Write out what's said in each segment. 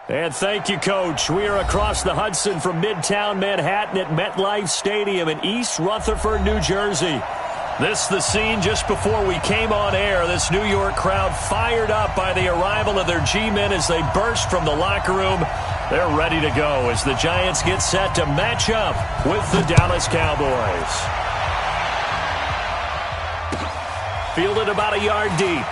And thank you, Coach. We are across the Hudson from Midtown Manhattan at MetLife Stadium in East Rutherford, New Jersey. This the scene just before we came on air. This New York crowd fired up by the arrival of their G-men as they burst from the locker room. They're ready to go as the Giants get set to match up with the Dallas Cowboys. Fielded about a yard deep.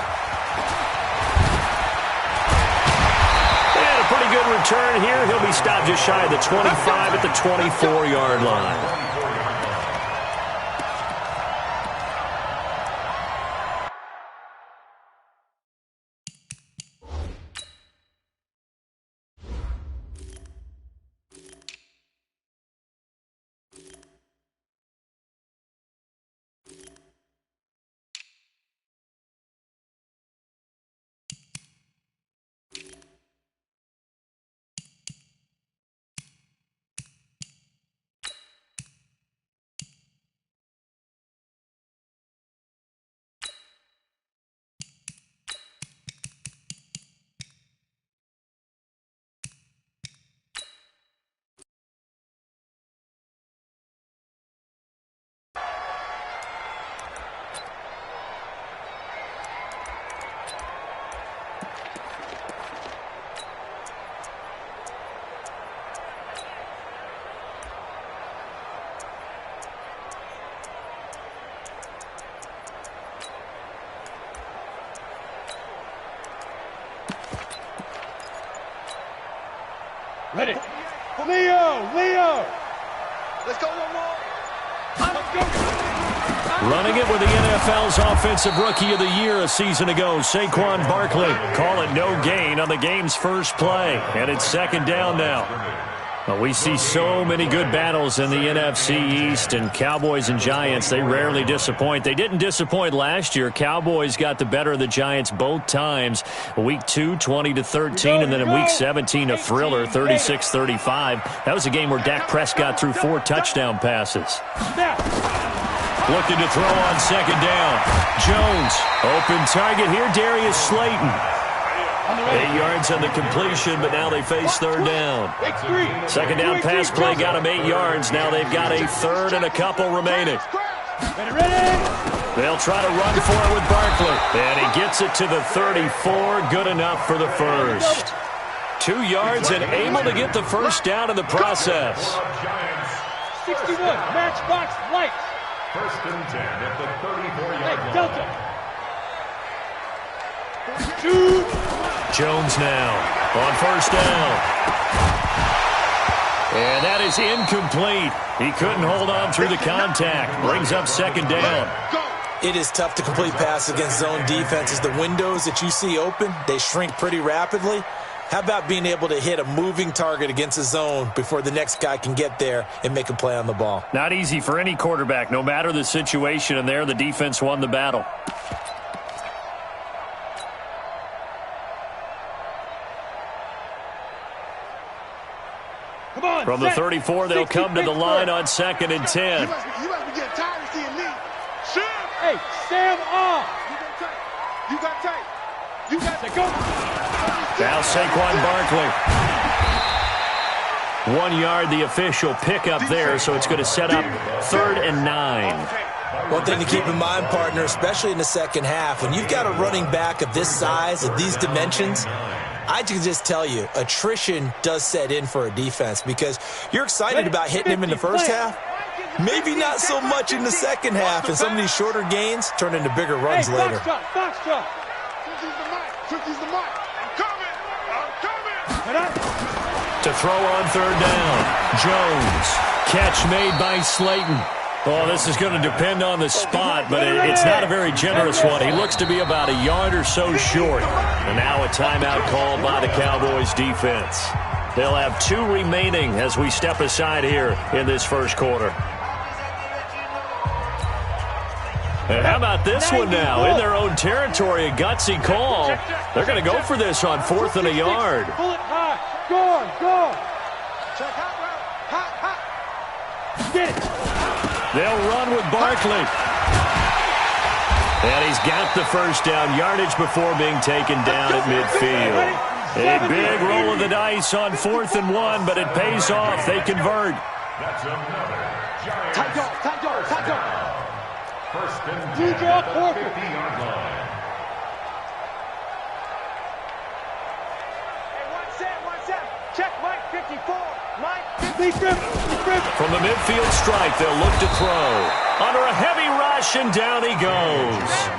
And a pretty good return here. He'll be stopped just shy of the 25 at the 24-yard line. Ready. Leo. Let's go one more. Let's go. Running it with the NFL's Offensive Rookie of the Year a season ago, Saquon Barkley. Call it no gain on the game's first play. And it's second down now. Well, we see so many good battles in the NFC East, and Cowboys and Giants, they rarely disappoint. They didn't disappoint last year. Cowboys got the better of the Giants both times. Week 2, 20-13, and then in Week 17, a thriller, 36-35. That was a game where Dak Prescott threw 4 touchdown passes. Looking to throw on second down. Jones, open target here, Darius Slayton. 8 yards on the completion, but now they face third down. Second down pass play got them 8 yards. Now they've got a third and a couple remaining. They'll try to run for it with Barkley. And he gets it to the 34. Good enough for the first. 2 yards and able to get the first down in the process. 61, matchbox light. First and 10 at the 34-yard line. Delta. 2. Jones now on first down. And that is incomplete. He couldn't hold on through the contact. Brings up second down. It is tough to complete passes against zone defenses. The windows that you see open, they shrink pretty rapidly. How about being able to hit a moving target against a zone before the next guy can get there and make a play on the ball? Not easy for any quarterback, no matter the situation, and there the defense won the battle. From the 34, they'll come to the line on second and 10. You must be getting tired of seeing me. Hey, Sam off. You got tape. You got to go. Now Saquon Barkley. 1 yard, the official pickup there, so it's going to set up third and 9. One thing to keep in mind, partner, especially in the second half, when you've got a running back of this size, of these dimensions, I can just tell you, attrition does set in for a defense because you're excited about hitting him in the first half. Maybe not so much in the second half, and some of these shorter gains turn into bigger runs later. Box drop. Tookie's the mic. I'm coming. To throw on third down, Jones. Catch made by Slayton. Oh, this is going to depend on the spot, but it's not a very generous one. He looks to be about a yard or so short. And now a timeout called by the Cowboys defense. They'll have 2 remaining as we step aside here in this first quarter. And how about this one now? In their own territory, a gutsy call. They're going to go for this on 4th and a yard. Bullet high. Go. Check hot. Get it. They'll run with Barkley. And he's got the first down, yardage before being taken down at midfield. A big roll of the dice on 4th and 1, but it pays off. They convert. That's another giant. Tight dog. First and Blue 10 draw, at the corporate. 50-yard line. Hey, 1-7. Check Mike 54. Mike 54. From the midfield stripe, they'll look to throw. Under a heavy rush, and down he goes.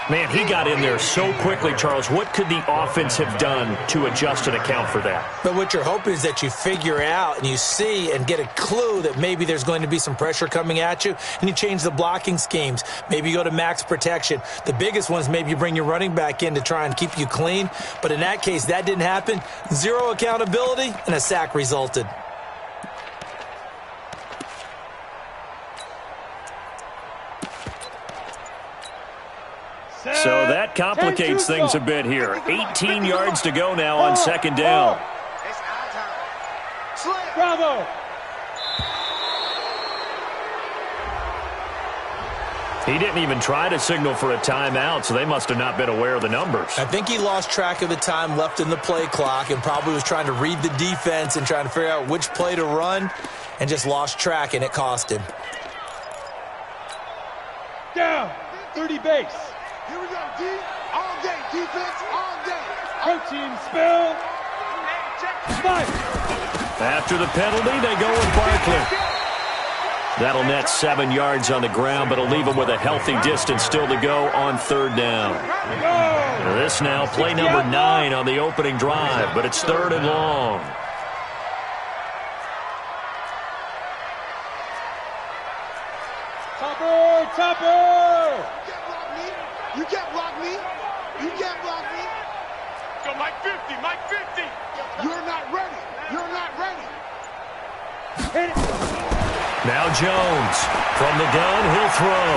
Man, he got in there so quickly, Charles. What could the offense have done to adjust and account for that? But what you're hoping is that you figure out and you see and get a clue that maybe there's going to be some pressure coming at you, and you change the blocking schemes. Maybe you go to max protection. The biggest one is maybe you bring your running back in to try and keep you clean. But in that case, that didn't happen. Zero accountability, and a sack resulted. So that complicates things a bit here. 18 yards to go now on 2nd down. Bravo. He didn't even try to signal for a timeout, so they must have not been aware of the numbers. I think he lost track of the time left in the play clock and probably was trying to read the defense and trying to figure out which play to run and just lost track, and it cost him. Down. 30 base. Here we go, D. All day. Defense, all day. Protein spill. Five. After the penalty, they go with Barkley. That'll net 7 yards on the ground, but it'll leave him with a healthy distance still to go on 3rd down. This now play number 9 on the opening drive, but it's 3rd and long. Topper. You can't block me. You can't block me. Go Mike 50. Mike 50. You're not ready. You're not ready. Hit it. Now Jones. From the gun, he'll throw.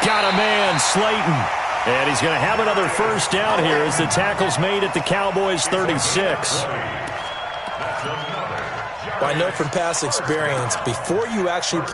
Got a man, Slayton. And he's going to have another 1st down here as the tackle's made at the Cowboys' 36. Well, I know from past experience, before you actually...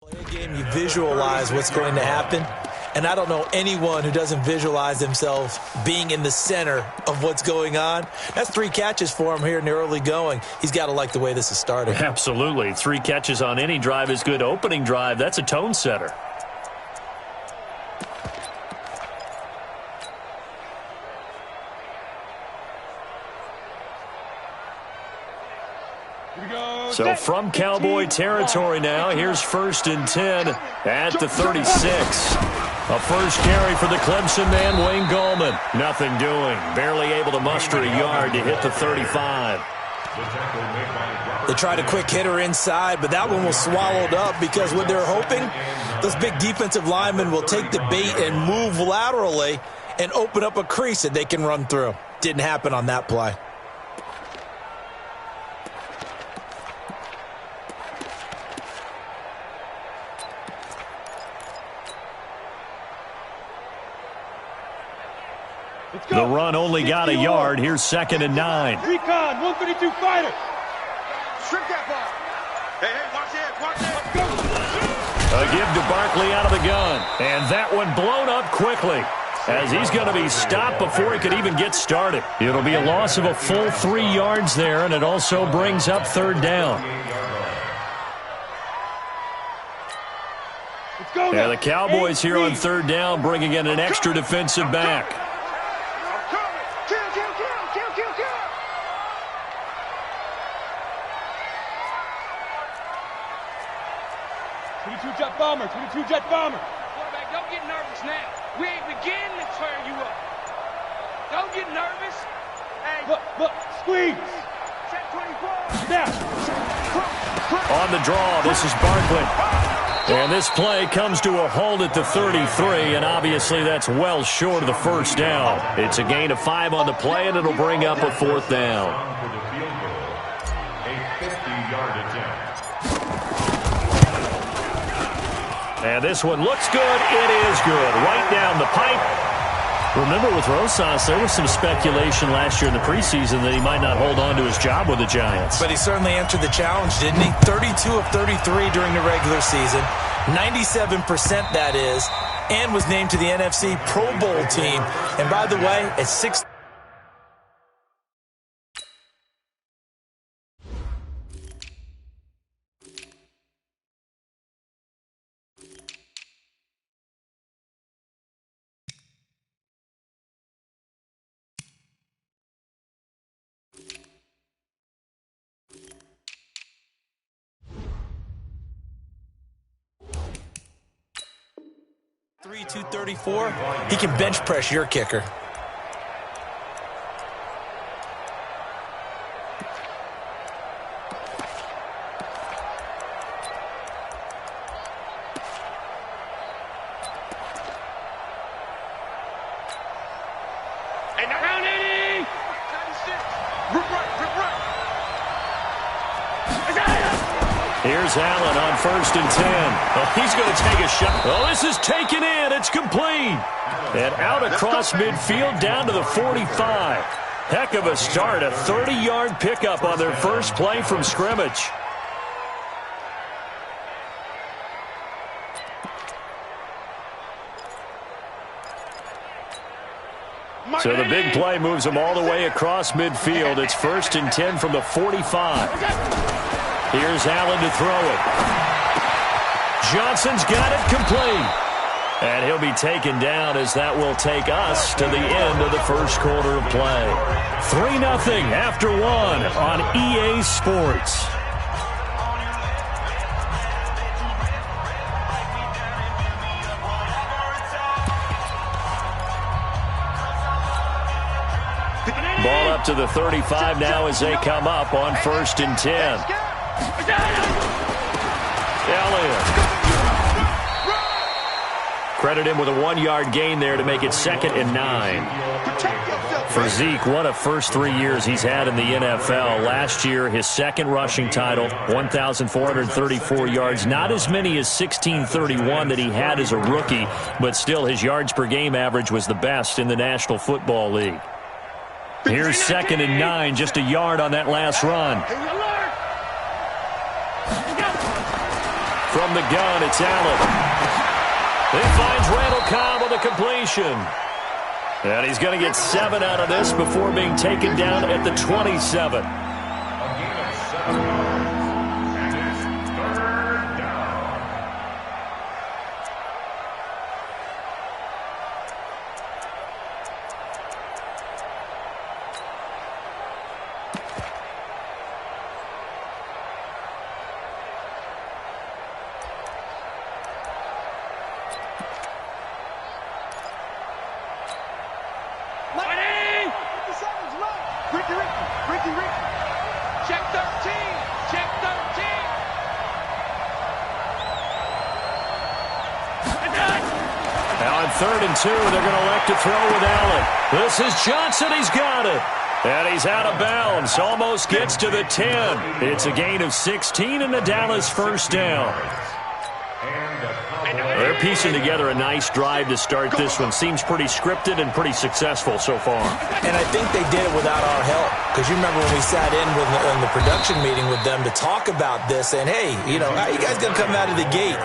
play a game, you visualize what's going to happen. And I don't know anyone who doesn't visualize themselves being in the center of what's going on. That's 3 catches for him here in the early going. He's got to like the way this is starting. Absolutely. 3 catches on any drive is good. Opening drive, that's a tone setter. So from Cowboy territory now, here's 1st and 10 at the 36. A first carry for the Clemson man, Wayne Gallman. Nothing doing. Barely able to muster a yard to hit the 35. They tried a quick hitter inside, but that one was swallowed up because what they're hoping, those big defensive linemen will take the bait and move laterally and open up a crease that they can run through. Didn't happen on that play. The run only got a yard. Here's 2nd and 9. Recon, 132 fighter. Strip that ball. Hey, watch it, watch it. A give to Barkley out of the gun. And that one blown up quickly, as he's going to be stopped before he could even get started. It'll be a loss of a full 3 yards there, and it also brings up 3rd down. Yeah, the Cowboys here on 3rd down, bringing in an extra defensive back. Bomber, 22-jet bomber. Quarterback, don't get nervous now. We ain't beginning to turn you up. Don't get nervous. Hey. Look, squeeze. Check 24. Now. On the draw, this is Barkley. And this play comes to a halt at the 33, and obviously that's well short of the first down. It's a gain of 5 on the play, and it'll bring up a 4th down. For the field goal, a 50-yard attempt. And this one looks good. It is good. Right down the pipe. Remember, with Rosas, there was some speculation last year in the preseason that he might not hold on to his job with the Giants. But he certainly answered the challenge, didn't he? 32 of 33 during the regular season, 97% that is, and was named to the NFC Pro Bowl team. And by the way, at 6. .234, he can bench press your kicker. And down 80. 96. Rip right. Here's Allen on 1st and 10. Oh, he's going to take a shot. Oh, this is taken in. It's complete. And out across midfield down to the 45. Heck of a start. A 30-yard pickup on their first play from scrimmage. So the big play moves them all the way across midfield. It's 1st and 10 from the 45. Here's Allen to throw it. Johnson's got it complete. And he'll be taken down as that will take us to the end of the first quarter of play. 3-0 after 1 on EA Sports. Ball up to the 35 now as they come up on 1st and 10. Elliott. Credit him with a 1-yard gain there to make it 2nd and 9. For Zeke, what a first 3 years he's had in the NFL. Last year, his 2nd rushing title, 1,434 yards. Not as many as 1,631 that he had as a rookie, but still his yards per game average was the best in the National Football League. Here's 2nd and 9, just a yard on that last run. From the gun, it's Allen. He finds Randall Cobb on the completion. And he's going to get 7 out of this before being taken down at the 27. A gain of 7 yards, and it's 3rd down. Ricky. Check 13. Check 13. Now on 3rd and 2, they're going to elect to throw with Allen. This is Johnson. He's got it. And he's out of bounds. Almost gets to the 10. It's a gain of 16 and a Dallas first down. They're piecing together a nice drive to start this one. Seems pretty scripted and pretty successful so far. And I think they did it without our help. Because you remember when we sat in the production meeting with them to talk about this, and hey, how you guys going to come out of the gate?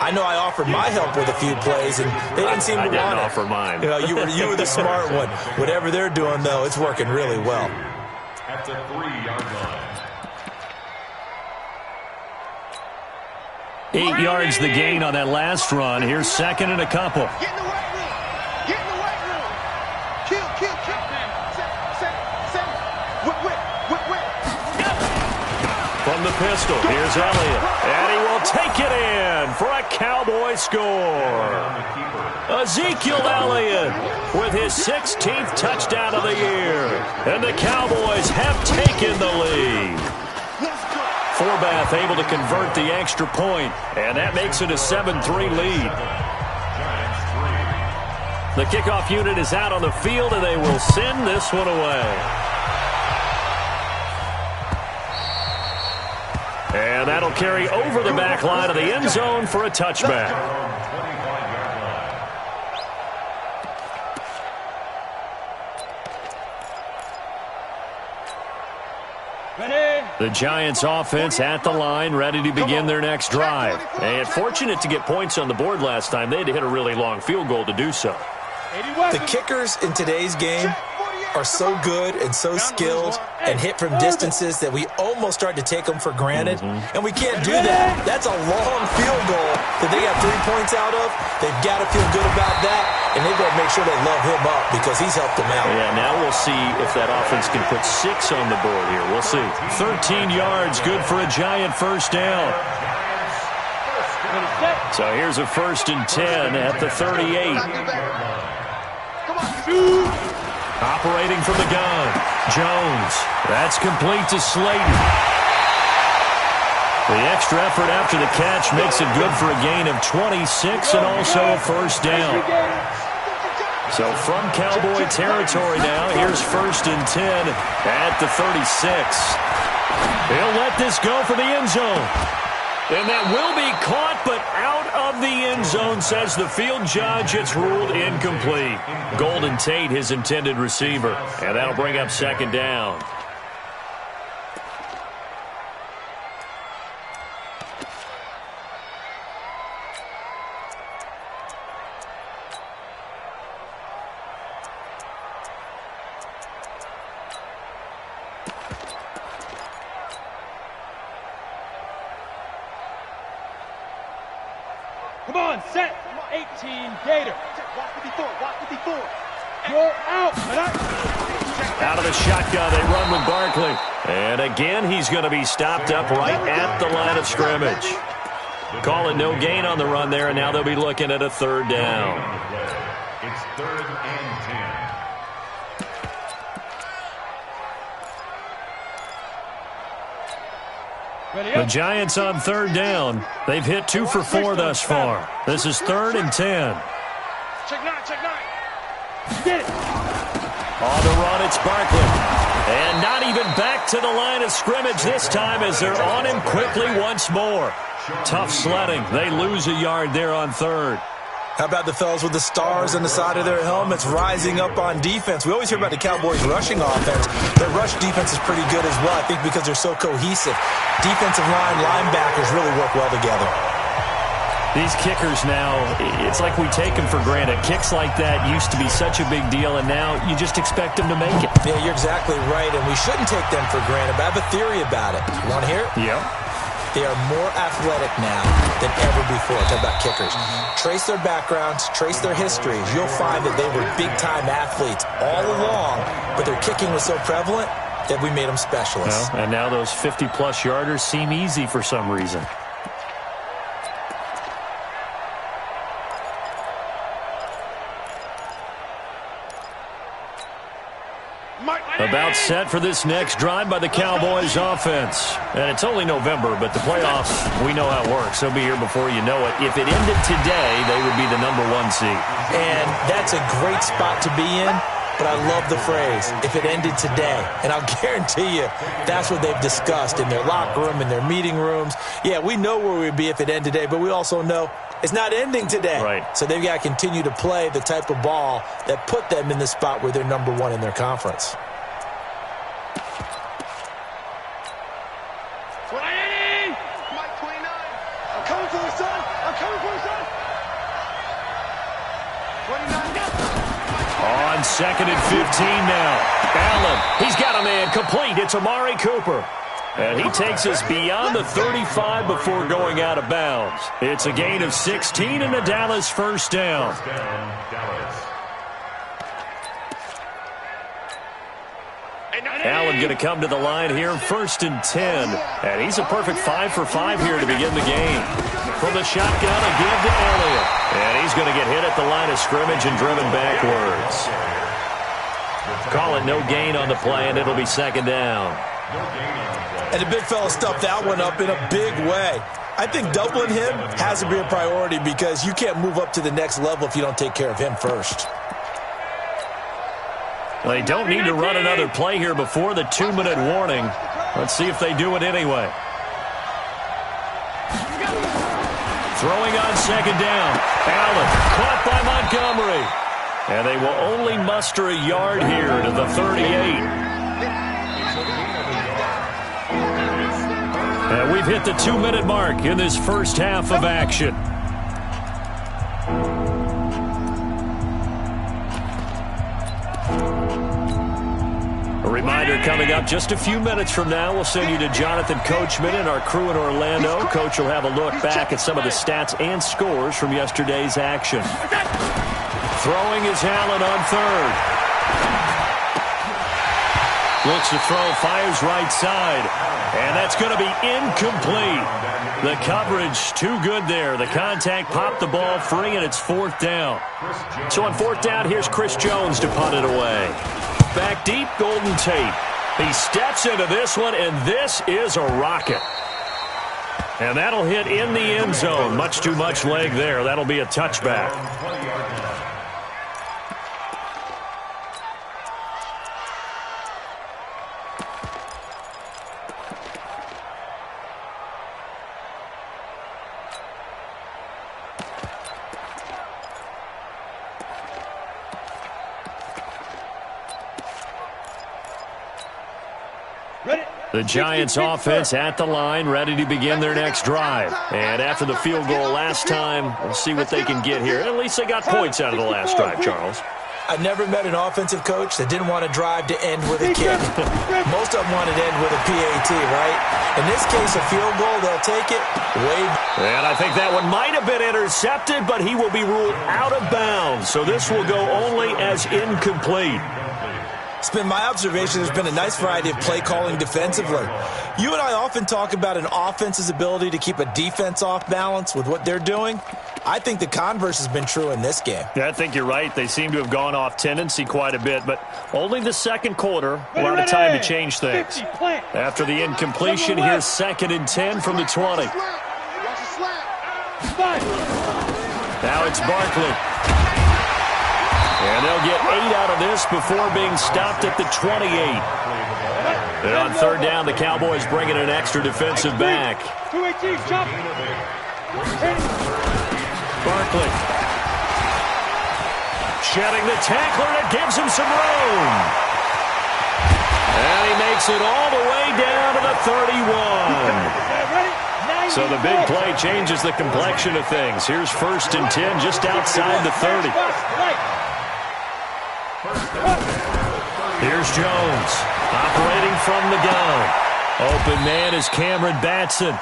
I know I offered my help with a few plays, and they didn't seem to want it. I didn't offer mine. You were the smart one. Whatever they're doing, though, it's working really well. At the 3-yard line. 8 yards the gain on that last run. Here's 2nd and a couple. Get in the weight room. Get in the weight room. Kill. Set. Whip. From the pistol, here's Elliott. And he will take it in for a Cowboy score. Ezekiel Elliott with his 16th touchdown of the year. And the Cowboys have taken the lead. Forbath able to convert the extra point, and that makes it a 7-3 lead. The kickoff unit is out on the field, and they will send this one away. And that'll carry over the back line of the end zone for a touchback. The Giants offense at the line, ready to begin their next drive. And fortunate to get points on the board last time. They had to hit a really long field goal to do so. The kickers in today's game are so good and so skilled and hit from distances that we almost start to take them for granted. And we can't do that. That's a long field goal that they got 3 points out of. They've got to feel good about that, and they've got to make sure they love him up because he's helped them out. Yeah, now we'll see if that offense can put 6 on the board here. We'll see. 13 yards, good for a Giant first down. So here's a 1st and 10 at the 38. Operating from the gun, Jones. That's complete to Slayton. The extra effort after the catch makes it good for a gain of 26 and also a first down. So from Cowboy territory now, here's 1st and 10 at the 36. He'll let this go for the end zone. And that will be caught, but out of the end zone, says the field judge. It's ruled incomplete. Golden Tate, his intended receiver. And that'll bring up 2nd down. Come on, set. 18, Gator. Walk 54. You're out. Out of the shotgun, they run with Barkley. And again, he's going to be stopped up right at the line of scrimmage. Calling no gain on the run there, and now they'll be looking at a 3rd down. It's 3rd and 10. The Giants on 3rd down. They've hit 2 for 4 thus far. This is 3rd and 10. Check 9. Get it. On the run, it's Barkley. And not even back to the line of scrimmage this time as they're on him quickly once more. Tough sledding. They lose a yard there on 3rd. How about the fellas with the stars on the side of their helmets rising up on defense? We always hear about the Cowboys' rushing offense. Their rush defense is pretty good as well, I think, because they're so cohesive. Defensive line, linebackers really work well together. These kickers now, it's like we take them for granted. Kicks like that used to be such a big deal, and now you just expect them to make it. Yeah, you're exactly right, and we shouldn't take them for granted, but I have a theory about it. You want to hear it? Yeah. They are more athletic now than ever before. Talk about kickers. Trace their backgrounds, trace their histories. You'll find that they were big-time athletes all along, but their kicking was so prevalent that we made them specialists. Well, and now those 50-plus yarders seem easy for some reason. About set for this next drive by the Cowboys offense. And it's only November, but the playoffs, we know how it works. They'll be here before you know it. If it ended today, they would be the #1 seed. And that's a great spot to be in, but I love the phrase, if it ended today. And I'll guarantee you, that's what they've discussed in their locker room, in their meeting rooms. Yeah, we know where we'd be if it ended today, but we also know it's not ending today. Right. So they've got to continue to play the type of ball that put them in the spot where they're #1 in their conference. On 2nd and 15 now. Allen, he's got a man complete. It's Amari Cooper. And he takes us beyond the 35 before going out of bounds. It's a gain of 16 and a Dallas first down. Allen going to come to the line here, 1st and 10. And he's a perfect 5 for 5 here to begin the game. From the shotgun, a give to Elliott. And he's going to get hit at the line of scrimmage and driven backwards. Call it no gain on the play, and it'll be 2nd down. And the big fella stuffed that one up in a big way. I think doubling him has to be a priority because you can't move up to the next level if you don't take care of him first. They don't need to run another play here before the 2-minute warning. Let's see if they do it anyway. Throwing on second down. Allen caught by Montgomery. And they will only muster a yard here to the 38. And we've hit the 2-minute mark in this first half of action. A reminder coming up just a few minutes from now. We'll send you to Jonathan Coachman and our crew in Orlando. Coach will have a look back at some of the stats and scores from yesterday's action. Throwing is Allen on third. Looks to throw, fires right side. And that's going to be incomplete. The coverage too good there. The contact popped the ball free, and it's fourth down. So on fourth down, here's Chris Jones to punt it away. Back deep, Golden Tate. He steps into this one, and this is a rocket. And that'll hit in the end zone. Much too much leg there. That'll be a touchback. The Giants offense at the line, ready to begin their next drive. And after the field goal last time, we'll see what they can get here. At least they got points out of the last drive, Charles. I never met an offensive coach that didn't want to drive to end with a kick. Most of them wanted to end with a PAT, right? In this case, a field goal, they'll take it. And I think that one might have been intercepted, but he will be ruled out of bounds. So this will go only as incomplete. It's been my observation there's been a nice variety of play calling defensively. You and I often talk about an offense's ability to keep a defense off balance with what they're doing. I think the converse has been true in this game. Yeah, I think you're right. They seem to have gone off tendency quite a bit, but only the second quarter, a lot of time to change things. After the incompletion, here's 2nd and 10 from the 20. Now it's Barkley. And they'll get 8 out of this before being stopped at the 28. And on third down, the Cowboys bringing an extra defensive back. Barkley. Shedding the tackler, and it gives him some room. And he makes it all the way down to the 31. So the big play changes the complexion of things. Here's 1st and 10 just outside the 30. Here's Jones, operating from the gun. Open man is Cameron Batson.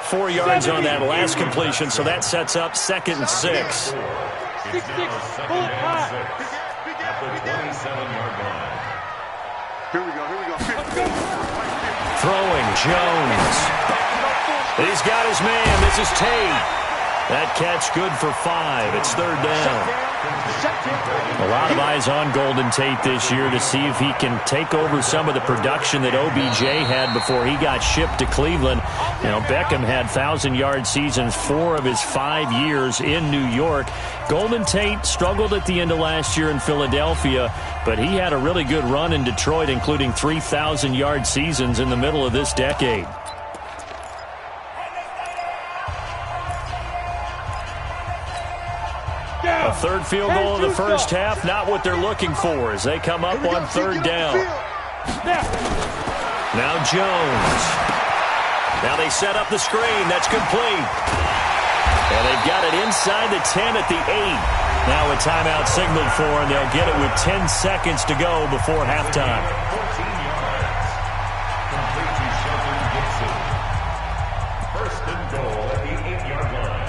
4 yards on that last completion, so that sets up 2nd and 6. Throwing, Jones. He's got his man. This is Tate. That catch good for 5. It's 3rd down. A lot of eyes on Golden Tate this year to see if he can take over some of the production that OBJ had before he got shipped to Cleveland. You know, Beckham had 1,000-yard seasons 4 of his 5 years in New York. Golden Tate struggled at the end of last year in Philadelphia, but he had a really good run in Detroit, including 3,000-yard seasons in the middle of this decade. A third field goal in the first half, not what they're looking for as they come up on 3rd down. Now Jones. Now they set up the screen. That's complete. And they've got it inside the 10 at the 8. Now a timeout signaled for, and they'll get it with 10 seconds to go before halftime. 14 yards. Complete to Shelton Gibson. 1st and goal at the 8-yard line.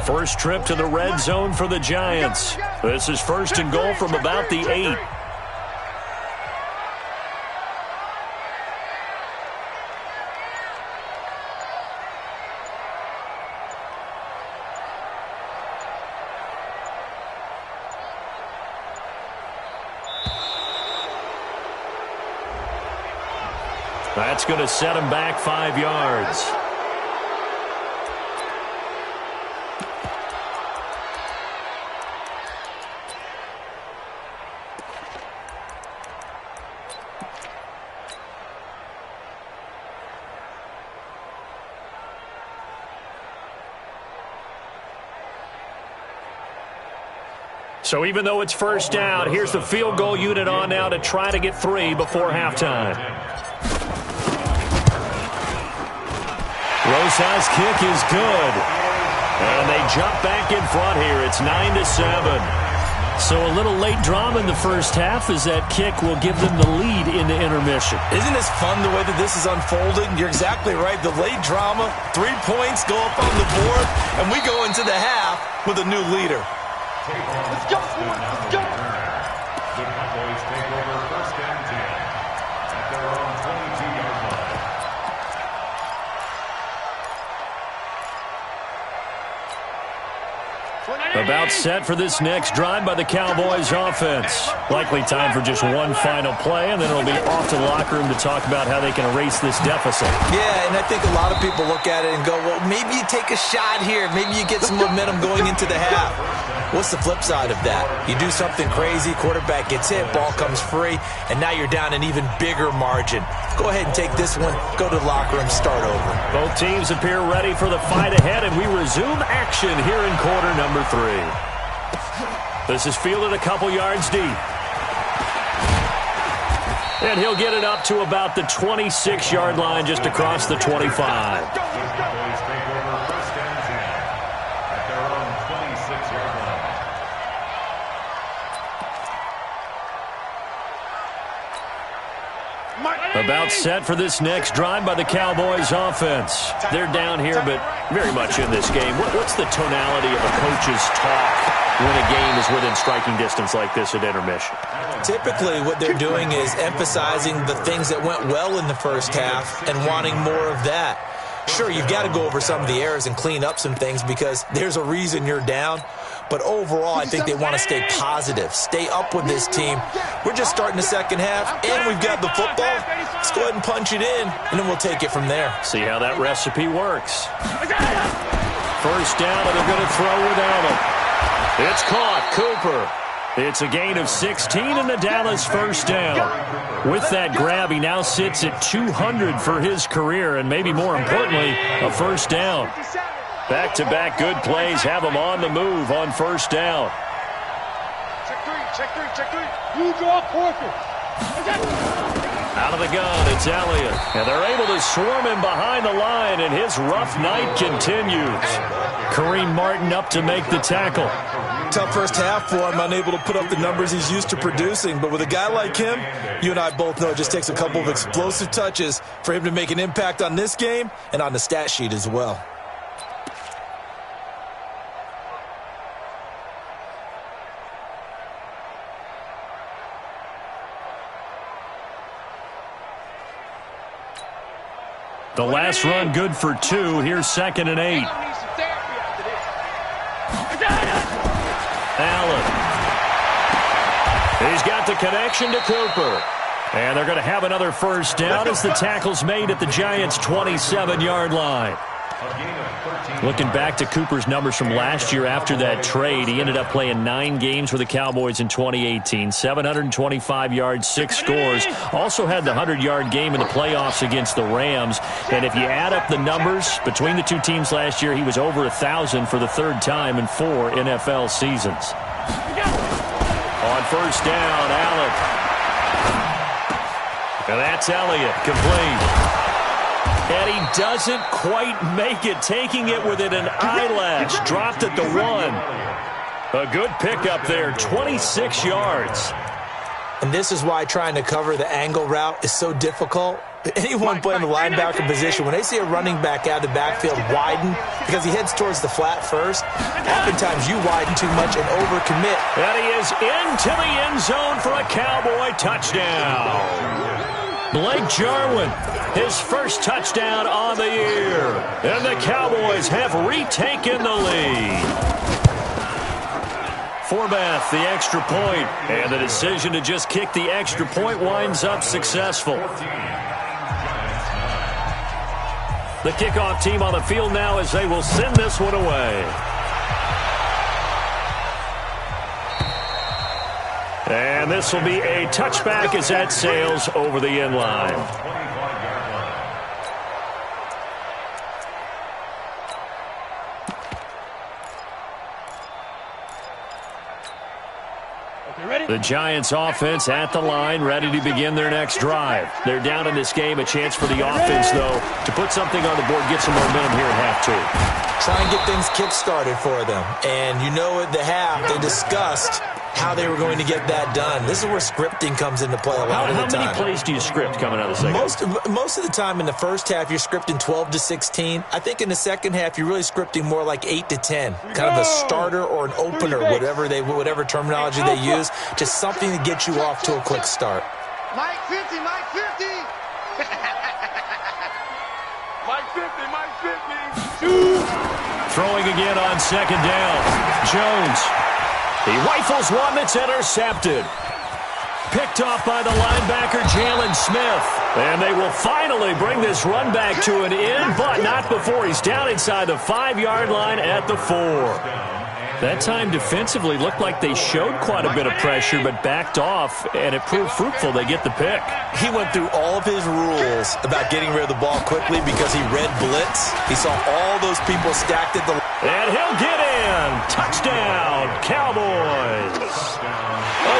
First trip to the red zone for the Giants. This is 1st and goal from about the 8. That's going to set him back 5 yards. So even though it's first down, here's the field goal unit on now to try to get 3 before halftime. Rosa's kick is good. And they jump back in front here. It's 9-7. So a little late drama in the first half as that kick will give them the lead into intermission. Isn't this fun the way that this is unfolding? You're exactly right. The late drama, 3 points go up on the board, and we go into the half with a new leader. Let's go, let's go. The Cowboys take over first and 10 at their own 22-yard line. About set for this next drive by the Cowboys offense. Likely time for just one final play, and then it'll be off to the locker room to talk about how they can erase this deficit. Yeah, and I think a lot of people look at it and go, well, maybe you take a shot here. Maybe you get some momentum going into the half. What's the flip side of that? You do something crazy, quarterback gets hit, ball comes free, and now you're down an even bigger margin. Go ahead and take this one, go to the locker room, start over. Both teams appear ready for the fight ahead, and we resume action here in quarter number 3. This is fielded a couple yards deep. And he'll get it up to about the 26-yard line just across the 25. About set for this next drive by the Cowboys offense. They're down here, but very much in this game. What's the tonality of a coach's talk when a game is within striking distance like this at intermission? Typically, what they're doing is emphasizing the things that went well in the first half and wanting more of that. Sure, you've got to go over some of the errors and clean up some things because there's a reason you're down. But overall, I think they want to stay positive, stay up with this team. We're just starting the second half, and we've got the football. Let's go ahead and punch it in, and then we'll take it from there. See how that recipe works. First down, and they're going to throw without him. It's caught. Cooper. It's a gain of 16 and the Dallas first down. With that grab, he now sits at 200 for his career, and maybe more importantly, a first down. Back-to-back good plays have him on the move on first down. Check three. You draw Corker. Out of the gun, it's Elliott. And they're able to swarm him behind the line, and his rough night continues. Kareem Martin up to make the tackle. Tough first half for him, unable to put up the numbers he's used to producing. But with a guy like him, you and I both know it just takes a couple of explosive touches for him to make an impact on this game and on the stat sheet as well. The last run good for 2. Here's 2nd and 8. Allen. He's got the connection to Cooper. And they're going to have another first down as the tackle's made at the Giants' 27-yard line. Looking back to Cooper's numbers from last year after that trade, he ended up playing 9 games for the Cowboys in 2018. 725 yards, 6 scores. Also had the 100-yard game in the playoffs against the Rams. And if you add up the numbers between the two teams last year, he was over 1,000 for the 3rd time in 4 NFL seasons. On first down, Allen. And that's Elliott, complete. And he doesn't quite make it, taking it within an eyelash. Dropped at the 1. A good pickup there, 26 yards. And this is why trying to cover the angle route is so difficult. Anyone playing the linebacker position, when they see a running back out of the backfield widen, because he heads towards the flat first, oftentimes you widen too much and overcommit. And he is into the end zone for a Cowboy touchdown. Blake Jarwin, his first touchdown on the year. And the Cowboys have retaken the lead. Forbath, the extra point. And the decision to just kick the extra point winds up successful. The kickoff team on the field now as they will send this one away. And this will be a touchback as that sails over the end line. The Giants offense at the line, ready to begin their next drive. They're down in this game. A chance for the offense, though, to put something on the board, get some momentum here at half two. Try and get things kick-started for them. And you know at the half, they discussed how they were going to get that done. This is where scripting comes into play a lot of the time. How many plays do you script coming out of the second half? Most of the time in the first half, you're scripting 12 to 16. I think in the second half, you're really scripting more like 8 to 10. Kind of a starter or an opener, whatever terminology they use. Just something to get you off to a quick start. Mike 50, Mike 50. Mike 50, Mike 50. Throwing again on second down. Jones. He rifles one that's intercepted. Picked off by the linebacker, Jalen Smith. And they will finally bring this run back to an end, but not before he's down inside the 5-yard line at the 4. That time defensively looked like they showed quite a bit of pressure, but backed off, and it proved fruitful. They get the pick. He went through all of his rules about getting rid of the ball quickly because he read blitz. He saw all those people stacked at the... And he'll get in. Touchdown, Cowboys.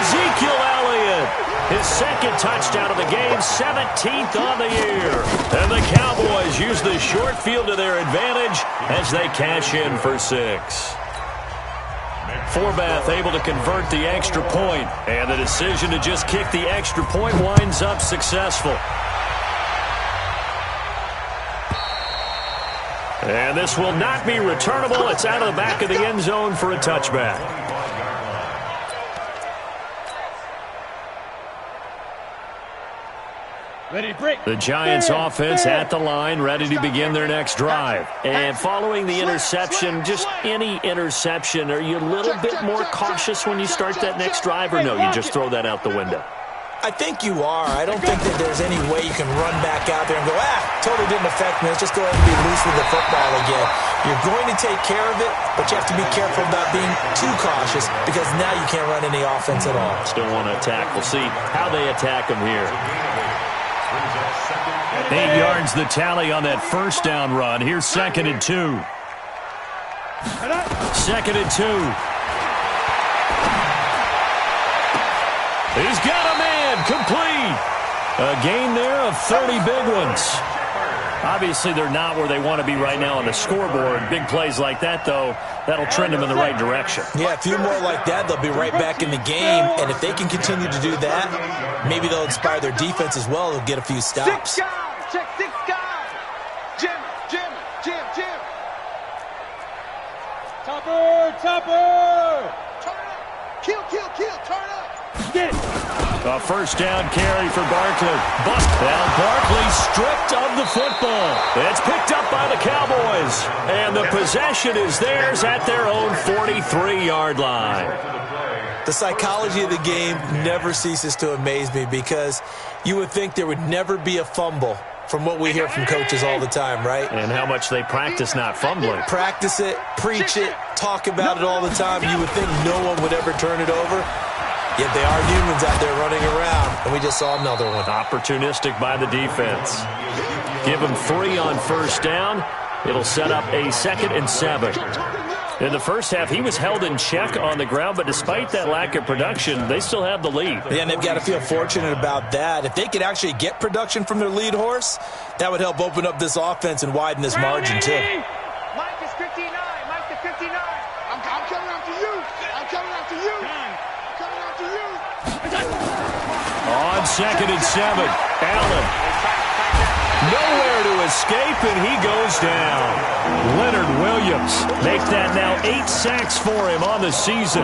Ezekiel Elliott, his second touchdown of the game, 17th on the year. And the Cowboys use the short field to their advantage as they cash in for 6. Forbath able to convert the extra point, and the decision to just kick the extra point winds up successful. And this will not be returnable. It's out of the back of the end zone for a touchback. The Giants offense at the line, ready to begin their next drive. And following the interception, just any interception, are you a little bit more cautious when you start that next drive, or no, you just throw that out the window? I think you are. I don't think that there's any way you can run back out there and go, totally didn't affect me. Let's just go ahead and be loose with the football again. You're going to take care of it, but you have to be careful about being too cautious because now you can't run any offense at all. Still want to attack. We'll see how they attack them here. 8 yards the tally on that first down run. Here's 2nd and 2. 2nd and 2. He's got a man complete. A gain there of 30 big ones. Obviously, they're not where they want to be right now on the scoreboard. Big plays like that, though, that'll trend them in the right direction. Yeah, a few more like that, they'll be right back in the game. And if they can continue to do that, maybe they'll inspire their defense as well. They'll get a few stops. 6 guys. Check 6 guys. Jim. Topper. Turn up. Kill. Turn up. Get it. A first down carry for Barkley. Now Barkley stripped of the football. It's picked up by the Cowboys. And the possession is theirs at their own 43-yard line. The psychology of the game never ceases to amaze me because you would think there would never be a fumble from what we hear from coaches all the time, right? And how much they practice not fumbling. Practice it, preach it, talk about it all the time. You would think no one would ever turn it over. Yet they are humans out there running around, and we just saw another one. Opportunistic by the defense. Give them 3 on first down. It'll set up a 2nd and 7. In the first half, he was held in check on the ground, but despite that lack of production, they still have the lead. Yeah, and they've got to feel fortunate about that. If they could actually get production from their lead horse, that would help open up this offense and widen this margin, too. Mike is 59. Mike is 59. I'm coming after you. I'm coming after you. Coming after you. On 2nd and 7, Allen. Nowhere to escape, and he goes down. Leonard Williams makes that now 8 sacks for him on the season.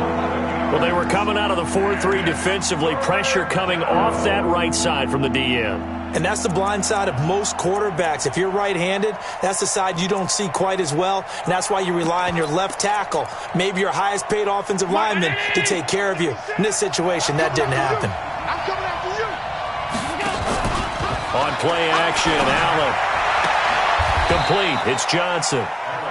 Well, they were coming out of the 4-3 defensively. Pressure coming off that right side from the DN. And that's the blind side of most quarterbacks. If you're right-handed, that's the side you don't see quite as well, and that's why you rely on your left tackle, maybe your highest-paid offensive lineman, to take care of you. In this situation, that didn't happen. I'm coming after you. On play action, Allen. Complete. It's Johnson.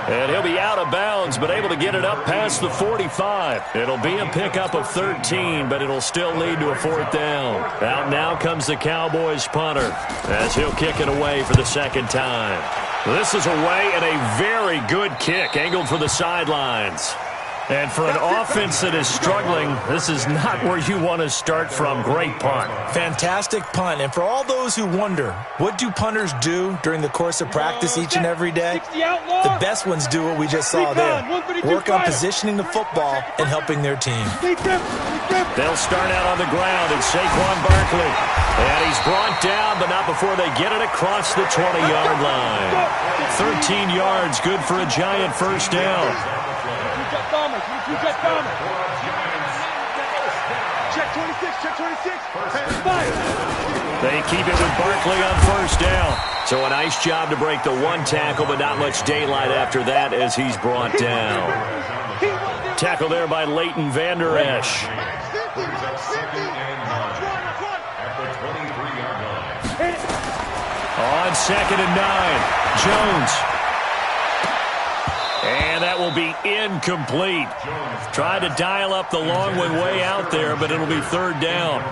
And he'll be out of bounds, but able to get it up past the 45. It'll be a pickup of 13, but it'll still lead to a 4th down. Out now comes the Cowboys punter, as he'll kick it away for the second time. This is away, and a very good kick, angled for the sidelines. And for an offense that is struggling, this is not where you want to start from. Great punt. Fantastic punt. And for all those who wonder, what do punters do during the course of practice each and every day? The best ones do what we just saw there. Work on positioning the football and helping their team. They'll start out on the ground. It's Saquon Barkley. And he's brought down, but not before they get it across the 20-yard line. 13 yards, good for a giant first down. Check 26, check 26. They keep it with Barkley on first down. So a nice job to break the one tackle, but not much daylight after that as he's brought down. Tackle there by Leighton Vander Esch. On 2nd and 9, Jones. And that will be incomplete. Tried to dial up the long one way out there, but it'll be 3rd down.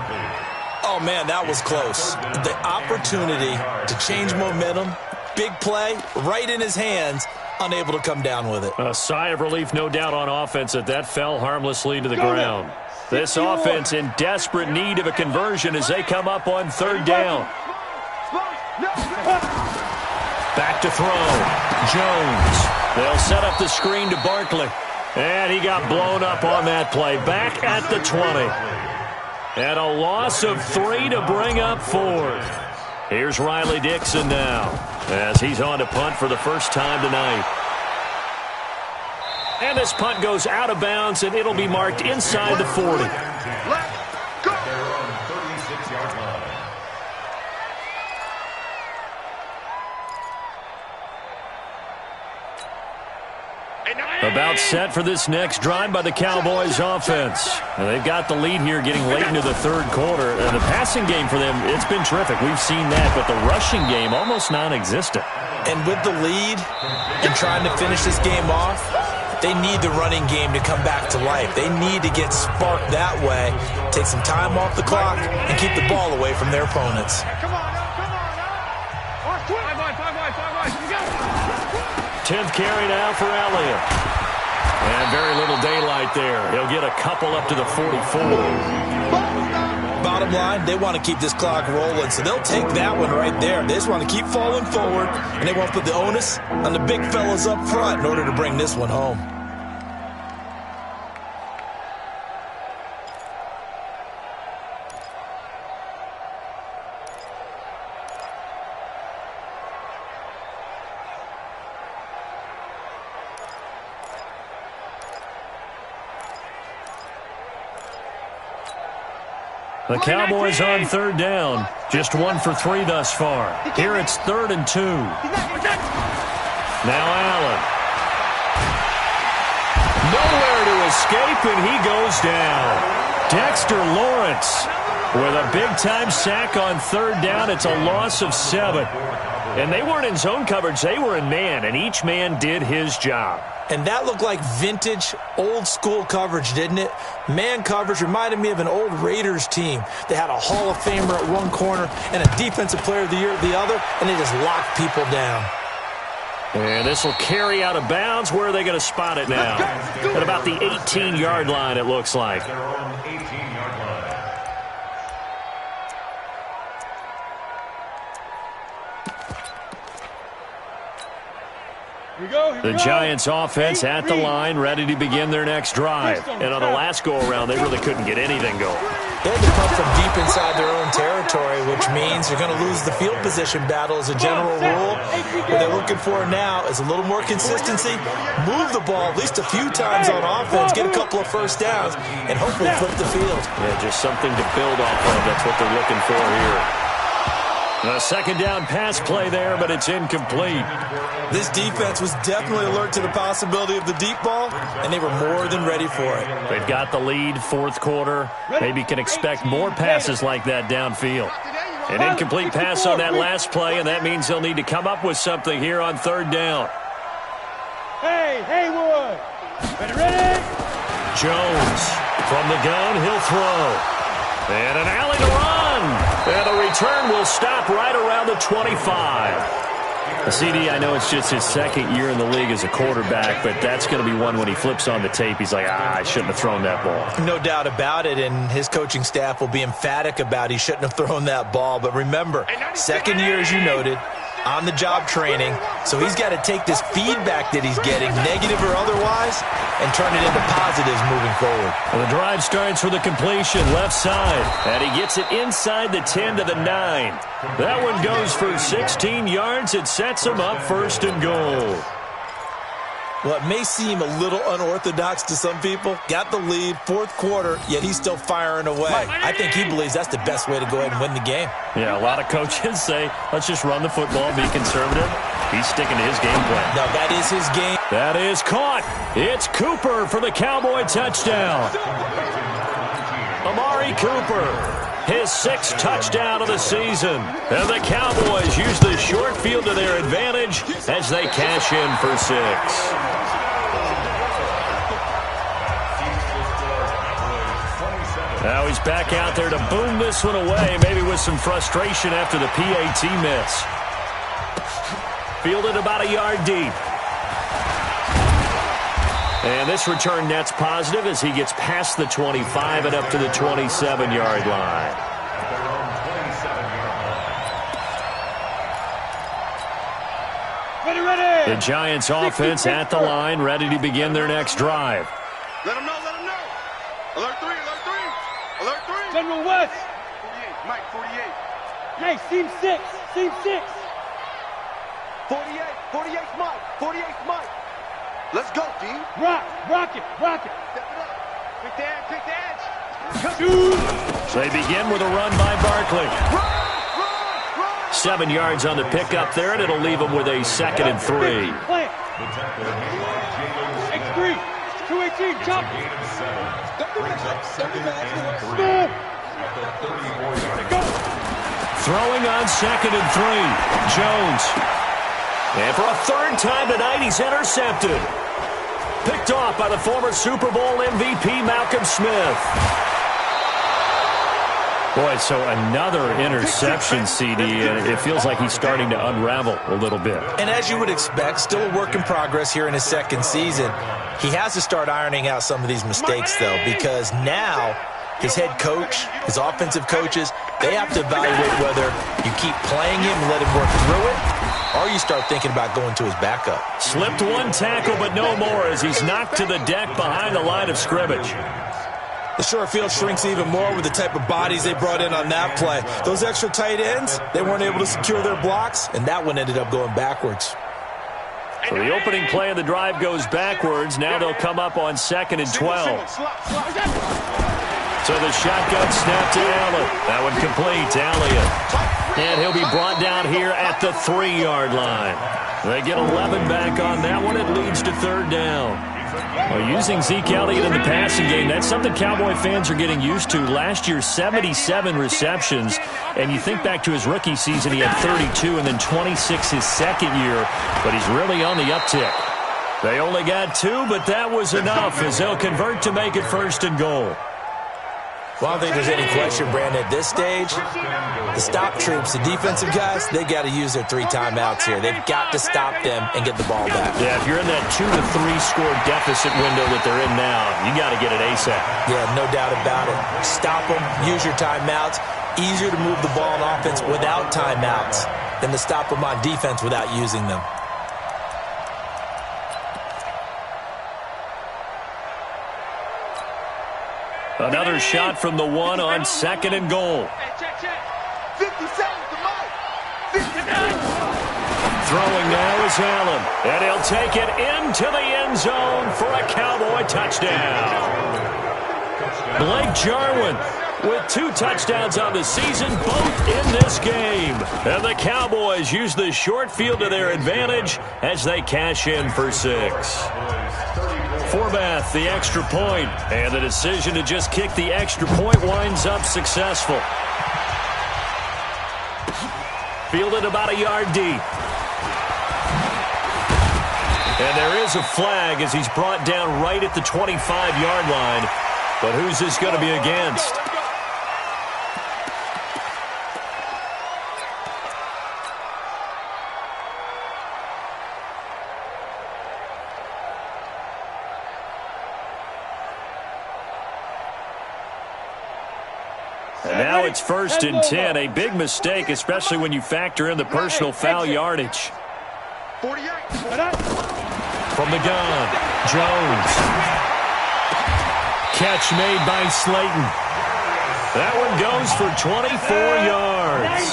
Oh, man, that was close. The opportunity to change momentum, big play, right in his hands, unable to come down with it. A sigh of relief, no doubt, on offense that fell harmlessly to the ground. This offense in desperate need of a conversion as they come up on 3rd down. Back to throw. Jones. They'll set up the screen to Barkley. And he got blown up on that play. Back at the 20. And a loss of 3 to bring up 4th. Here's Riley Dixon now, as he's on to punt for the first time tonight. And this punt goes out of bounds, and it'll be marked inside the 40. About set for this next drive by the Cowboys offense. And they've got the lead here getting late into the 3rd quarter. And the passing game for them, it's been terrific. We've seen that, but the rushing game almost non-existent. And with the lead and trying to finish this game off, they need the running game to come back to life. They need to get sparked that way, take some time off the clock, and keep the ball away from their opponents. Come on now. 10th carry now for Elliott. And very little daylight there. He'll get a couple up to the 44. Bottom line, they want to keep this clock rolling, so they'll take that one right there. They just want to keep falling forward, and they want to put the onus on the big fellas up front in order to bring this one home. The Cowboys on 3rd down. Just 1 for 3 thus far. Here it's 3rd and 2. Now Allen. Nowhere to escape, and he goes down. Dexter Lawrence with a big-time sack on 3rd down. It's a loss of 7. And they weren't in zone coverage. They were in man, and each man did his job. And that looked like vintage, old-school coverage, didn't it? Man coverage reminded me of an old Raiders team. They had a Hall of Famer at one corner and a Defensive Player of the Year at the other, and they just locked people down. And this will carry out of bounds. Where are they going to spot it now? At about the 18-yard line, it looks like. The Giants offense at the line, ready to begin their next drive. And on the last go-around, they really couldn't get anything going. They had to come from deep inside their own territory, which means you're going to lose the field position battle as a general rule. What they're looking for now is a little more consistency, move the ball at least a few times on offense, get a couple of first downs, and hopefully flip the field. Yeah, just something to build off of. That's what they're looking for here. A second down pass play there, but it's incomplete. This defense was definitely alert to the possibility of the deep ball, and they were more than ready for it. They've got the lead, 4th quarter. Maybe can expect more passes like that downfield. An incomplete pass on that last play, and that means they'll need to come up with something here on third down. Hey, Haywood. Ready? Jones from the gun, he'll throw. And an alley to run. And the return will stop right around the 25. CD, I know it's just his second year in the league as a quarterback, but that's going to be one when he flips on the tape. He's like, I shouldn't have thrown that ball. No doubt about it, and his coaching staff will be emphatic about he shouldn't have thrown that ball. But remember, second year, as you noted, on-the-job training, so he's got to take this feedback that he's getting, negative or otherwise, and turn it into positives moving forward. Well, the drive starts with a completion left side, and he gets it inside the 10 to the 9. That one goes for 16 yards. It sets him up first and goal. Well, it may seem a little unorthodox to some people. Got the lead, fourth quarter, yet he's still firing away. I think he believes that's the best way to go ahead and win the game. Yeah, a lot of coaches say, let's just run the football, be conservative. He's sticking to his game plan. No, that is his game. That is caught. It's Cooper for the Cowboy touchdown. Amari Cooper, his 6th touchdown of the season. And the Cowboys use the short field to their advantage as they cash in for 6. Now he's back out there to boom this one away, maybe with some frustration after the PAT miss. Fielded about a yard deep. And this return net's positive as he gets past the 25 and up to the 27-yard line. Ready. The Giants offense at the line, ready to begin their next drive. Let him know. Alert 3. General West. 48, Mike, 48. Hey, seam 6. 48's Mike. Let's go, D. Rock it. Step it up. Pick the edge. Shoot. They begin with a run by Barkley. Run. 7 yards on the pickup there, and it'll leave them with a 2nd and 3. Plant. X3. 218. Chop. Throwing on 2nd and 3. Jones. And for a 3rd time tonight, he's intercepted. Picked off by the former Super Bowl MVP, Malcolm Smith. Boy, so another interception, CD, and it feels like he's starting to unravel a little bit. And as you would expect, still a work in progress here in his second season. He has to start ironing out some of these mistakes, though, because now his head coach, his offensive coaches, they have to evaluate whether you keep playing him and let him work through it, or you start thinking about going to his backup. Slipped one tackle, but no more as he's knocked to the deck behind the line of scrimmage. The short field shrinks even more with the type of bodies they brought in on that play. Those extra tight ends, they weren't able to secure their blocks, and that one ended up going backwards. So the opening play of the drive goes backwards. Now they'll come up on 2nd and 12. So the shotgun snap to Allen. That one complete to Elliott. And he'll be brought down here at the 3-yard line. They get 11 back on that one. It leads to 3rd down. Well, using Zeke Elliott in the passing game, that's something Cowboy fans are getting used to. Last year, 77 receptions. And you think back to his rookie season, he had 32 and then 26 his second year. But he's really on the uptick. They only got 2, but that was enough as they'll convert to make it 1st and goal. Well, I don't think there's any question, Brandon, at this stage, the stop troops, the defensive guys, they got to use their 3 timeouts here. They've got to stop them and get the ball back. Yeah, if you're in that 2 to 3 score deficit window that they're in now, you got to get it ASAP. Yeah, no doubt about it. Stop them, use your timeouts. Easier to move the ball on offense without timeouts than to stop them on defense without using them. Another shot from the 1 on 2nd and goal. 50 seconds to Mike. 59. Throwing now is Allen, and he'll take it into the end zone for a Cowboy touchdown. Blake Jarwin with 2 touchdowns on the season, both in this game. And the Cowboys use the short field to their advantage as they cash in for 6. Forbath, the extra point, and the decision to just kick the extra point winds up successful. Fielded about a yard deep. And there is a flag as he's brought down right at the 25-yard line. But who's this going to be against? And now it's 1st and 10. A big mistake, especially when you factor in the personal foul yardage. 48. From the gun, Jones. Catch made by Slayton. That one goes for 24 yards.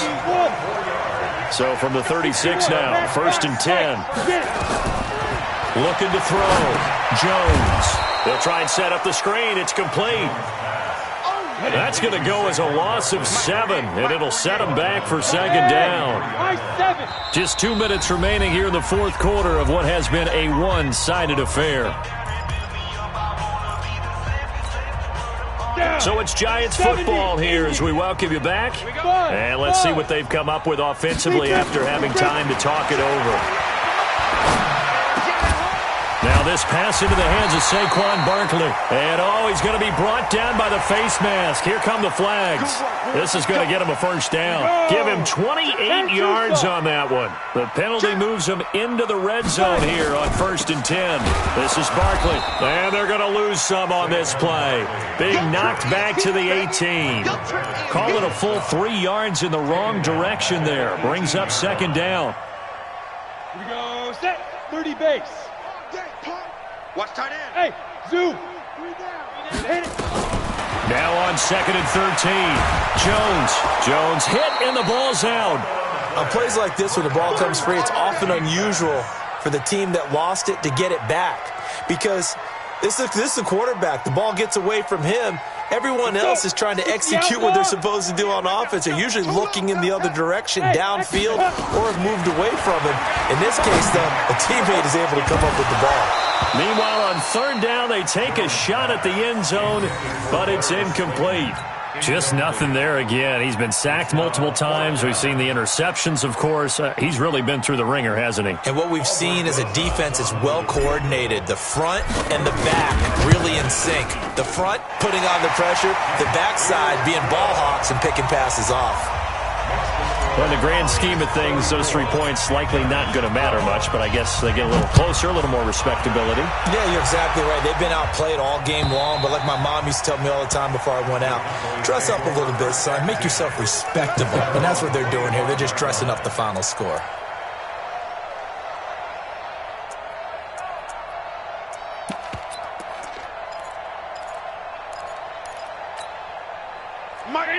So from the 36 now, 1st and 10. Looking to throw. Jones. They'll try and set up the screen. It's complete. That's going to go as a loss of 7, and it'll set them back for 2nd down. Just 2 minutes remaining here in the 4th quarter of what has been a one-sided affair. So it's Giants football here as we welcome you back. And let's see what they've come up with offensively after having time to talk it over. Now this pass into the hands of Saquon Barkley. And, he's going to be brought down by the face mask. Here come the flags. This is going to get him a 1st down. Give him 28 yards on that one. The penalty moves him into the red zone here on 1st and 10. This is Barkley. And they're going to lose some on this play. Being knocked back to the 18. Call it a full 3 yards in the wrong direction there. Brings up 2nd down. Here we go. Set. 30 base. Watch tight end. Hey, zoom. 3 down. Hit it. Now on 2nd and 13. Jones hit and the ball's out. On plays like this where the ball comes free, it's often unusual for the team that lost it to get it back. Because this is the quarterback. The ball gets away from him. Everyone else is trying to execute what they're supposed to do on offense. They're usually looking in the other direction, downfield, or have moved away from him. In this case, though, a teammate is able to come up with the ball. Meanwhile, on 3rd down, they take a shot at the end zone, but it's incomplete. Just nothing there again. He's been sacked multiple times. We've seen the interceptions, of course. He's really been through the ringer, hasn't he? And what we've seen is a defense that's well coordinated. The front and the back really in sync. The front putting on the pressure, the backside being ball hawks and picking passes off. Well, in the grand scheme of things, those 3 points likely not going to matter much, but I guess they get a little closer, a little more respectability. Yeah, you're exactly right. They've been outplayed all game long, but like my mom used to tell me all the time before I went out, dress up a little bit, son. Make yourself respectable. And that's what they're doing here. They're just dressing up the final score.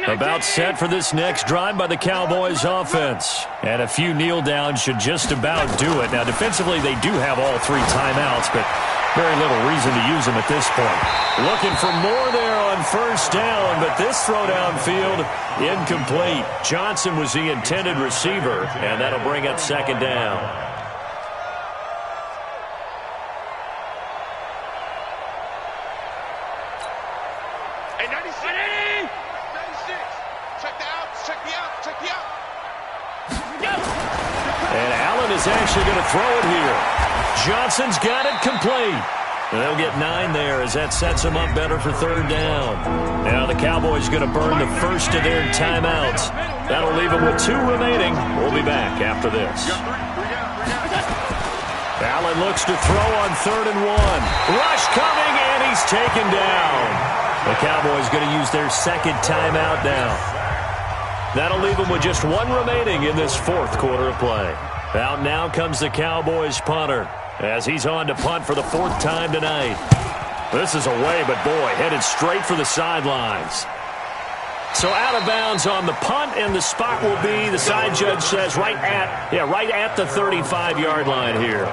About set for this next drive by the Cowboys offense. And a few kneel downs should just about do it. Now, defensively, they do have all 3 timeouts, but very little reason to use them at this point. Looking for more there on 1st down, but this throw downfield incomplete. Johnson was the intended receiver, and that'll bring up 2nd down. Actually going to throw it here. Johnson's got it complete. And they'll get 9 there as that sets them up better for 3rd down. Now the Cowboys going to burn the first of their timeouts. That'll leave them with 2 remaining. We'll be back after this. Allen looks to throw on 3rd and 1. Rush coming, and he's taken down. The Cowboys going to use their 2nd timeout now. That'll leave them with just 1 remaining in this 4th quarter of play. Out now comes the Cowboys punter as he's on to punt for the 4th time tonight. This is away, but boy, headed straight for the sidelines. So out of bounds on the punt, and the spot will be, the side judge says, right at the 35-yard line here.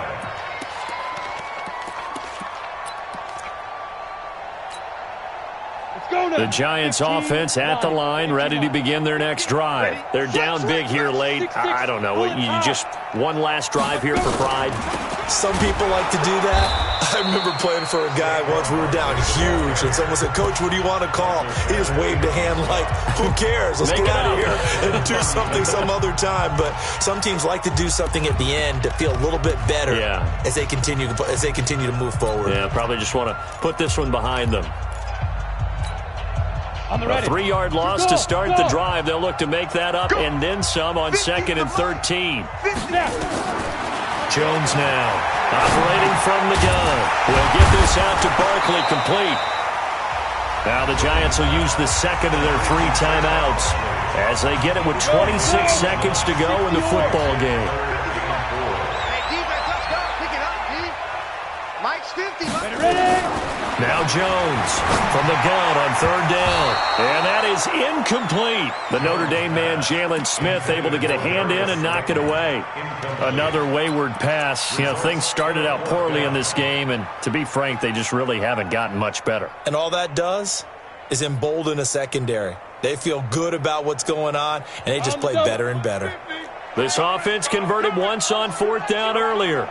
Let's go! The Giants offense at the line, ready to begin their next drive. They're down big here late. I don't know. You just one last drive here for pride? Some people like to do that. I remember playing for a guy once. We were down huge, and someone said, "Coach, what do you want to call?" He just waved a hand like, "Who cares? Let's get out of here and do something some other time." But some teams like to do something at the end to feel a little bit better as they continue to move forward. Yeah, probably just want to put this one behind them. A 3-yard loss to start the drive. They'll look to make that up and then some on 2nd and 13. Jones now operating from the gun. Will get this out to Barkley, complete. Now the Giants will use the second of their 3 timeouts as they get it with 26 seconds to go in the football game. Now Jones from the gun on 3rd down. And that is incomplete. The Notre Dame man, Jalen Smith, able to get a hand in and knock it away. Another wayward pass. You know, things started out poorly in this game, and to be frank, they just really haven't gotten much better. And all that does is embolden a secondary. They feel good about what's going on, and they just play better and better. This offense converted once on 4th down earlier.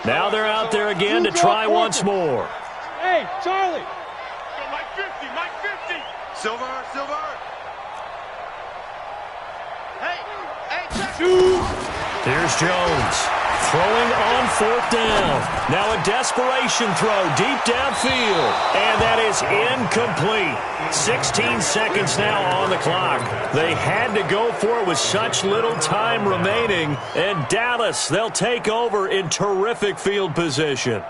Now they're out there again to try once more. Hey, Charlie. Mike 50, Mike 50. Silver. Hey, Here's Jones throwing on 4th down. Now a desperation throw deep downfield. And that is incomplete. 16 seconds now on the clock. They had to go for it with such little time remaining. And Dallas, they'll take over in terrific field position.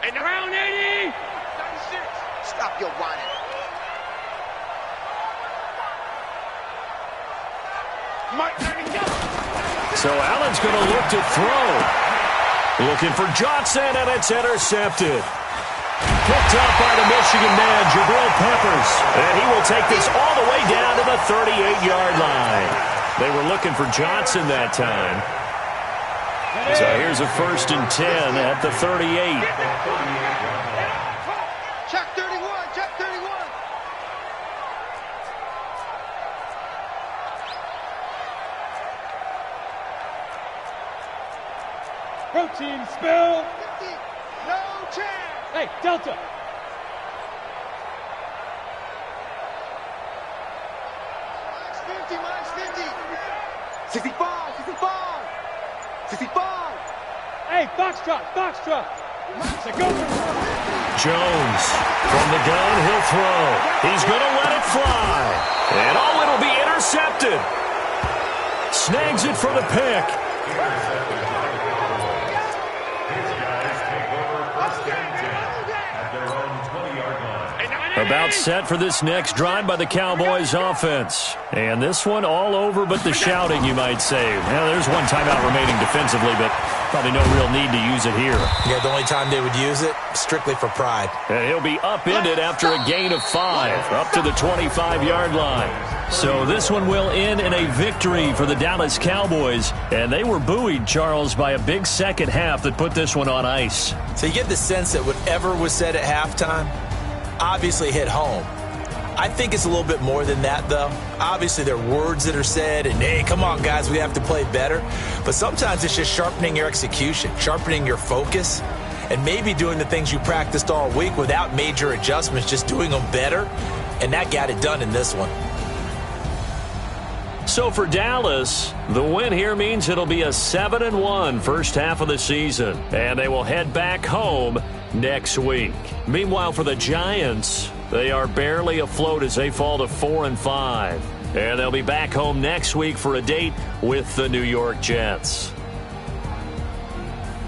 And around 80. 36. Stop your whining. So Allen's going to look to throw. Looking for Johnson, and it's intercepted. Picked up by the Michigan man, Jabril Peppers. And he will take this all the way down to the 38-yard line. They were looking for Johnson that time. So here's a 1st and 10 at the 38. Check 31, check 31. Protein spill. 50, no chance. Hey, Delta. Minus 50. 65, 65. 65. Hey, Foxtrot. Jones from the gun, he'll throw. He's going to let it fly. And it'll be intercepted. Snags it for the pick. About set for this next drive by the Cowboys offense. And this one all over but the shouting, you might say. Now, there's one timeout remaining defensively, but probably no real need to use it here. Yeah, the only time they would use it, strictly for pride. And he'll be upended after a gain of 5, up to the 25-yard line. So this one will end in a victory for the Dallas Cowboys. And they were buoyed, Charles, by a big second half that put this one on ice. So you get the sense that whatever was said at halftime obviously hit home. I think it's a little bit more than that, though. Obviously, there are words that are said, and, hey, come on, guys, we have to play better. But sometimes it's just sharpening your execution, sharpening your focus, and maybe doing the things you practiced all week without major adjustments, just doing them better, and that got it done in this one. So for Dallas, the win here means it'll be a 7-1 first half of the season, and they will head back home next week. Meanwhile, for the Giants, they are barely afloat as they fall to 4-5, and they'll be back home next week for a date with the New York Jets.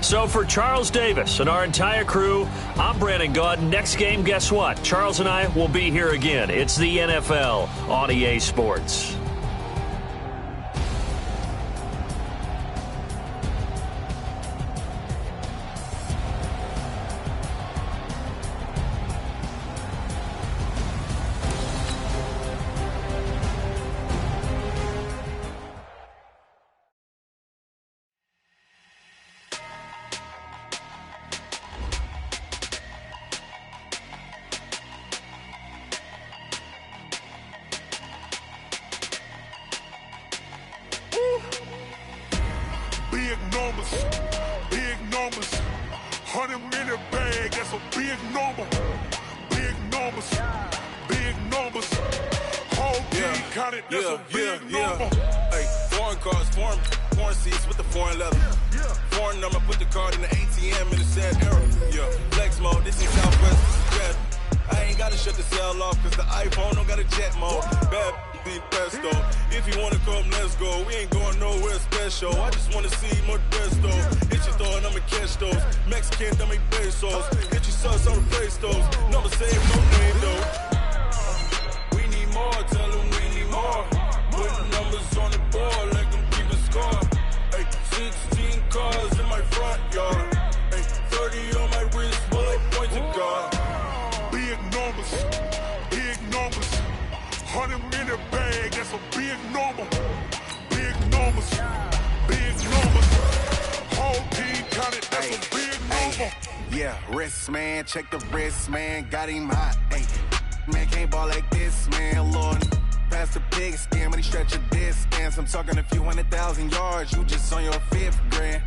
So for Charles Davis and our entire crew, I'm Brandon Gaudin. Next game, guess what? Charles and I will be here again. It's the NFL on EA Sports. big number. Big numbers. Big numbers. Whole team counted, that's a big number. Hey, foreign cars, foreign seats with the foreign leather. Foreign number, put the card in the ATM in the sad era. Yeah, flex mode, this is Southwest, this is Red. I ain't gotta shut the cell off, cause the iPhone don't got a jet mode. Bad be pesto. If you wanna come, let's go. We ain't going nowhere special. I just wanna see more Desto. Hit your throw and I'ma catch those. Mexican, dummy pesos. Hit your sauce on the face those. Number save, no name though. We need more, tell them we need more. Putting numbers on the board, let them keep a score. Hey, 16 cars in my front yard. Hey, 30 on my wrist, bullet point to God. Big numbers, big numbers. 100 in the bag, that's a big number. Big numbers, big numbers. Whole team counted, that's a big number. Yeah, wrist man, check the wrist man, got him hot. Ay, man can't ball like this, man. Lord, past the pig skin when he stretch a distance. I'm talking a few 100,000 yards, you just on your 5th grand.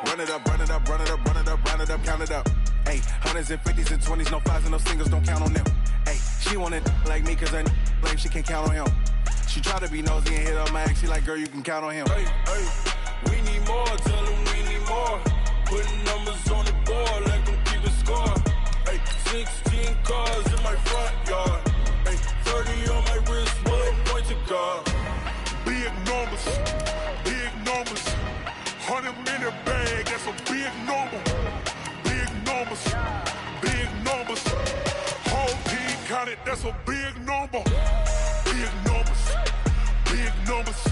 Run it up, run it up, run it up, run it up, run it up, count it up. Hey, 100s and 50s and 20s, no 5s and no singles, don't count on them. Hey, she wanted like me cause her blame, she can't count on him. She tried to be nosy and hit up my ex, she like, girl, you can count on him. Hey, we need more, tell them we need more. Putting numbers on the board, let them keep a score. Hey, 16 cars in my front yard. Hey, 30 on my wrist, bullet point to God. Big numbers, big numbers. 100 in the bag, that's a big number. Big numbers, big numbers. Whole team counted, that's a big number. Big numbers, big numbers.